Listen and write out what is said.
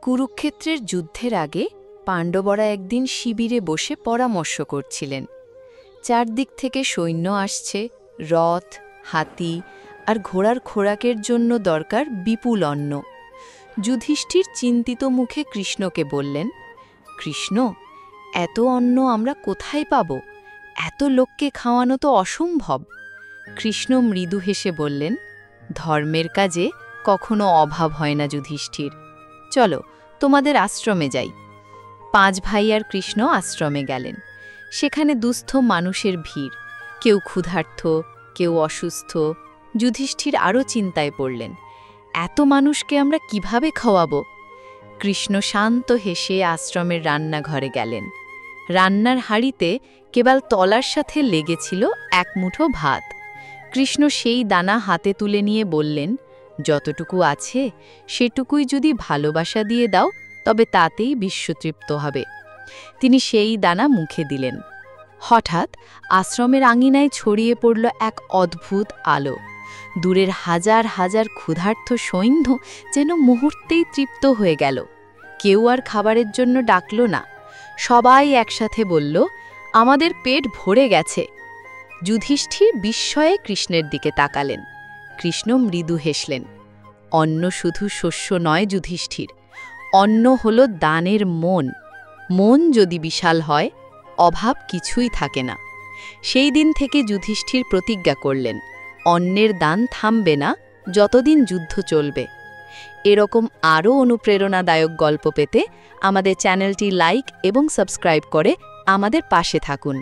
কুরুক্ষেত্রের যুদ্ধের আগে পাণ্ডবরা একদিন শিবিরে বসে পরামর্শ করছিলেন। চারদিক থেকে সৈন্য আসছে, রথ, হাতি আর ঘোড়ার খোরাকের জন্য দরকার বিপুল অন্ন। যুধিষ্ঠির চিন্তিত মুখে কৃষ্ণকে বললেন, কৃষ্ণ, এত অন্ন আমরা কোথায় পাব? এত লোককে খাওয়ানো তো অসম্ভব। কৃষ্ণ মৃদু হেসে বললেন, ধর্মের কাজে কখনো অভাব হয় না যুধিষ্ঠির। চলো, তোমাদের আশ্রমে যাই। 5 ভাই আর কৃষ্ণ আশ্রমে গেলেন। সেখানে দুস্থ মানুষের ভিড়, কেউ ক্ষুধার্ত, কেউ অসুস্থ। যুধিষ্ঠির আরও চিন্তায় পড়লেন, এত মানুষকে আমরা কিভাবে খাওয়াবো? কৃষ্ণ শান্ত হেসে আশ্রমের রান্নাঘরে গেলেন। রান্নার হাঁড়িতে কেবল তলার সাথে লেগেছিল 1 মুঠো ভাত। কৃষ্ণ সেই দানা হাতে তুলে নিয়ে বললেন, যতটুকু আছে সেটুকুই যদি ভালোবাসা দিয়ে দাও তবে তাতেই বিশ্বতৃপ্ত হবে। তিনি সেই দানা মুখে দিলেন। হঠাৎ আশ্রমের আঙিনায় ছড়িয়ে পড়ল এক অদ্ভুত আলো। দূরের হাজার হাজার ক্ষুধার্ত সৈন্য যেন মুহূর্তেই তৃপ্ত হয়ে গেল। কেউ আর খাবারের জন্য ডাকল না, সবাই একসাথে বলল, আমাদের পেট ভরে গেছে। যুধিষ্ঠির বিস্ময়ে কৃষ্ণের দিকে তাকালেন। কৃষ্ণ মৃদু হেসলেন, অন্ন শুধু শস্য নয় যুধিষ্ঠির, অন্ন হল দানের মন। মন যদি বিশাল হয়, অভাব কিছুই থাকে না। সেই দিন থেকে যুধিষ্ঠির প্রতিজ্ঞা করলেন, অন্নের দান থামবে না যতদিন যুদ্ধ চলবে। এরকম আরও অনুপ্রেরণাদায়ক গল্প পেতে আমাদের চ্যানেলটি লাইক এবং সাবস্ক্রাইব করে আমাদের পাশে থাকুন।